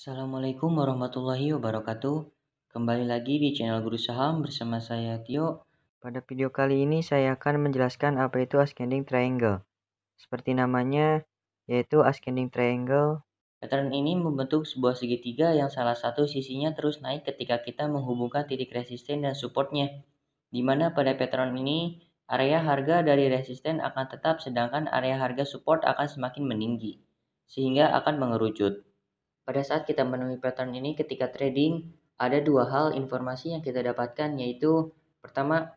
Assalamualaikum warahmatullahi wabarakatuh. Kembali lagi di channel Guru Saham bersama saya Tio. Pada video kali ini saya akan menjelaskan apa itu ascending triangle. Seperti namanya, yaitu ascending triangle. Pattern ini membentuk sebuah segitiga yang salah satu sisinya terus naik ketika kita menghubungkan titik resisten dan supportnya. Di mana pada pattern ini, area harga dari resisten akan tetap sedangkan area harga support akan semakin meninggi, sehingga akan mengerucut. Pada saat kita menemui pattern ini ketika trading, ada dua hal informasi yang kita dapatkan, yaitu pertama,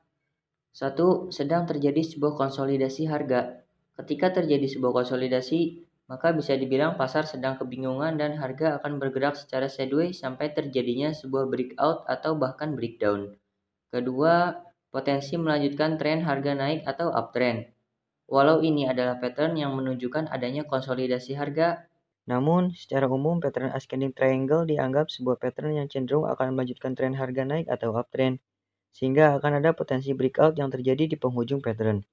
satu, sedang terjadi sebuah konsolidasi harga. Ketika terjadi sebuah konsolidasi, maka bisa dibilang pasar sedang kebingungan dan harga akan bergerak secara sideways sampai terjadinya sebuah breakout atau bahkan breakdown. Kedua, potensi melanjutkan tren harga naik atau uptrend. Walau ini adalah pattern yang menunjukkan adanya konsolidasi harga, namun secara umum pattern ascending triangle dianggap sebuah pattern yang cenderung akan melanjutkan tren harga naik atau uptrend, sehingga akan ada potensi breakout yang terjadi di penghujung pattern.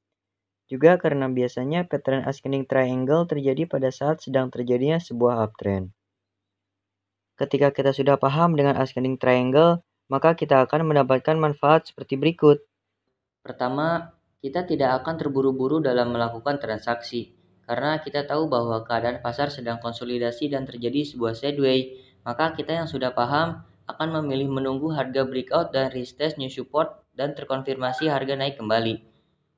Juga karena biasanya pattern ascending triangle terjadi pada saat sedang terjadinya sebuah uptrend. Ketika kita sudah paham dengan ascending triangle, maka kita akan mendapatkan manfaat seperti berikut. Pertama, kita tidak akan terburu-buru dalam melakukan transaksi, karena kita tahu bahwa keadaan pasar sedang konsolidasi dan terjadi sebuah sideways, maka kita yang sudah paham akan memilih menunggu harga breakout dan retest new support dan terkonfirmasi harga naik kembali.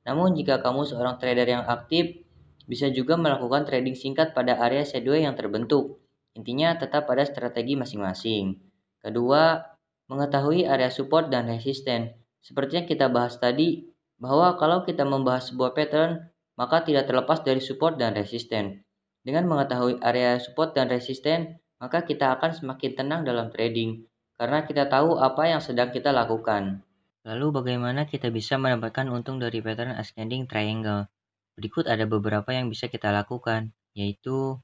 Namun jika kamu seorang trader yang aktif, bisa juga melakukan trading singkat pada area sideways yang terbentuk. Intinya tetap pada strategi masing-masing. Kedua, mengetahui area support dan resisten. Seperti yang kita bahas tadi, bahwa kalau kita membahas sebuah pattern, maka tidak terlepas dari support dan resisten. Dengan mengetahui area support dan resisten, maka kita akan semakin tenang dalam trading, karena kita tahu apa yang sedang kita lakukan. Lalu bagaimana kita bisa mendapatkan untung dari pattern ascending triangle? Berikut ada beberapa yang bisa kita lakukan, yaitu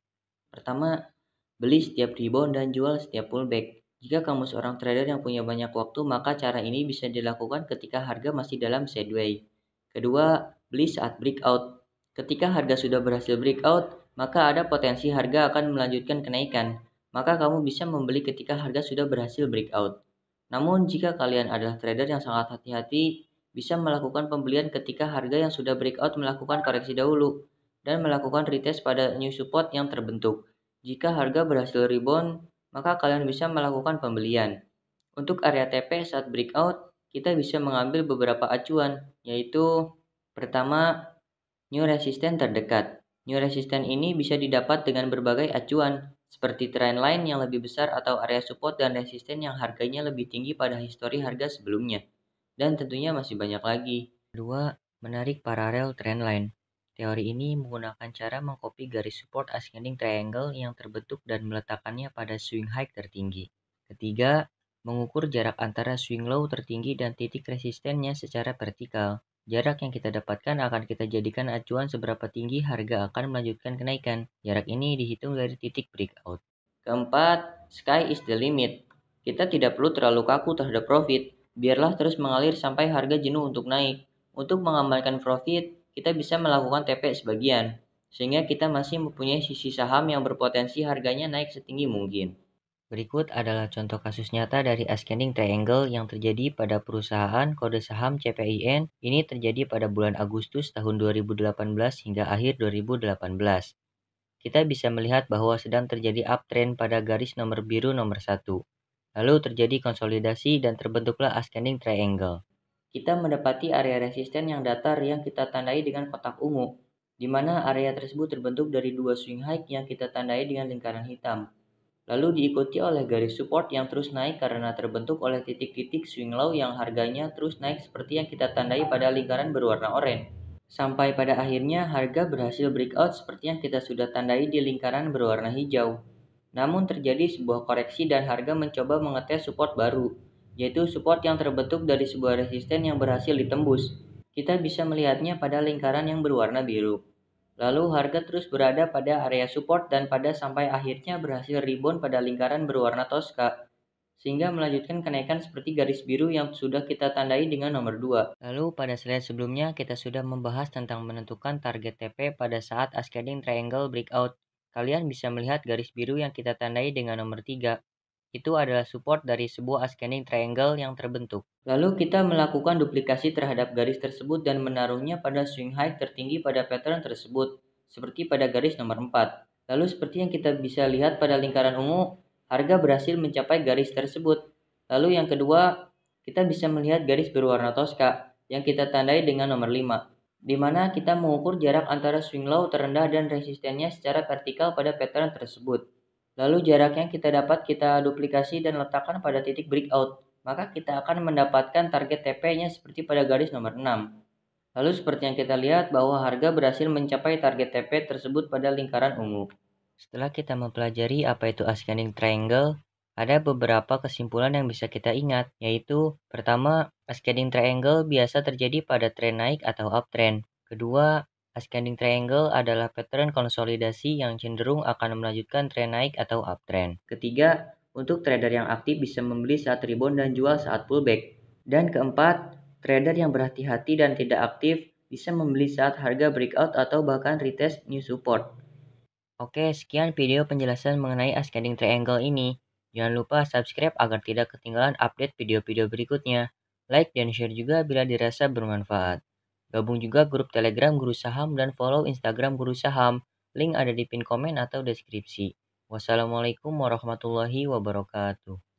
pertama, beli setiap rebound dan jual setiap pullback. Jika kamu seorang trader yang punya banyak waktu, maka cara ini bisa dilakukan ketika harga masih dalam sideways. Kedua, beli saat breakout. Ketika harga sudah berhasil breakout, maka ada potensi harga akan melanjutkan kenaikan. Maka kamu bisa membeli ketika harga sudah berhasil breakout. Namun, jika kalian adalah trader yang sangat hati-hati, bisa melakukan pembelian ketika harga yang sudah breakout melakukan koreksi dahulu dan melakukan retest pada new support yang terbentuk. Jika harga berhasil rebound, maka kalian bisa melakukan pembelian. Untuk area TP saat breakout, kita bisa mengambil beberapa acuan, yaitu pertama, new resistance terdekat. New resistance ini bisa didapat dengan berbagai acuan, seperti trend line yang lebih besar atau area support dan resisten yang harganya lebih tinggi pada histori harga sebelumnya. Dan tentunya masih banyak lagi. Kedua, menarik paralel trend line. Teori ini menggunakan cara mengcopy garis support ascending triangle yang terbentuk dan meletakkannya pada swing high tertinggi. Ketiga, mengukur jarak antara swing low tertinggi dan titik resistennya secara vertikal. Jarak yang kita dapatkan akan kita jadikan acuan seberapa tinggi harga akan melanjutkan kenaikan. Jarak ini dihitung dari titik breakout. Keempat, sky is the limit. Kita tidak perlu terlalu kaku terhadap profit. Biarlah terus mengalir sampai harga jenuh untuk naik. Untuk mengamankan profit, kita bisa melakukan TP sebagian, sehingga kita masih mempunyai sisi saham yang berpotensi harganya naik setinggi mungkin. Berikut adalah contoh kasus nyata dari ascending triangle yang terjadi pada perusahaan kode saham CPIN. Ini terjadi pada bulan Agustus tahun 2018 hingga akhir 2018. Kita bisa melihat bahwa sedang terjadi uptrend pada garis nomor biru nomor 1. Lalu terjadi konsolidasi dan terbentuklah ascending triangle. Kita mendapati area resisten yang datar yang kita tandai dengan kotak ungu, di mana area tersebut terbentuk dari dua swing high yang kita tandai dengan lingkaran hitam. Lalu diikuti oleh garis support yang terus naik karena terbentuk oleh titik-titik swing low yang harganya terus naik seperti yang kita tandai pada lingkaran berwarna oranye. Sampai pada akhirnya harga berhasil breakout seperti yang kita sudah tandai di lingkaran berwarna hijau. Namun terjadi sebuah koreksi dan harga mencoba mengetes support baru, yaitu support yang terbentuk dari sebuah resisten yang berhasil ditembus. Kita bisa melihatnya pada lingkaran yang berwarna biru. Lalu harga terus berada pada area support dan pada sampai akhirnya berhasil rebound pada lingkaran berwarna toska, sehingga melanjutkan kenaikan seperti garis biru yang sudah kita tandai dengan nomor 2. Lalu pada slide sebelumnya kita sudah membahas tentang menentukan target TP pada saat ascending triangle breakout. kalian bisa melihat garis biru yang kita tandai dengan nomor 3. Itu adalah support dari sebuah ascending triangle yang terbentuk. Lalu kita melakukan duplikasi terhadap garis tersebut dan menaruhnya pada swing high tertinggi pada pattern tersebut, seperti pada garis nomor 4. Lalu seperti yang kita bisa lihat pada lingkaran ungu, harga berhasil mencapai garis tersebut. Lalu yang kedua, kita bisa melihat garis berwarna toska yang kita tandai dengan nomor 5, di mana kita mengukur jarak antara swing low terendah dan resistennya secara vertikal pada pattern tersebut. Lalu jarak yang kita dapat kita duplikasi dan letakkan pada titik breakout, maka kita akan mendapatkan target TP-nya seperti pada garis nomor 6. Lalu seperti yang kita lihat bahwa harga berhasil mencapai target TP tersebut pada lingkaran ungu. Setelah kita mempelajari apa itu ascending triangle, ada beberapa kesimpulan yang bisa kita ingat, yaitu pertama, ascending triangle biasa terjadi pada tren naik atau uptrend. Kedua, ascending triangle adalah pattern konsolidasi yang cenderung akan melanjutkan tren naik atau uptrend. Ketiga, untuk trader yang aktif bisa membeli saat rebound dan jual saat pullback. Dan keempat, trader yang berhati-hati dan tidak aktif bisa membeli saat harga breakout atau bahkan retest new support. Oke, sekian video penjelasan mengenai ascending triangle ini. Jangan lupa subscribe agar tidak ketinggalan update video-video berikutnya. Like dan share juga bila dirasa bermanfaat. Gabung juga grup Telegram Guru Saham dan follow Instagram Guru Saham. Link ada di pin komen atau deskripsi. Wassalamualaikum warahmatullahi wabarakatuh.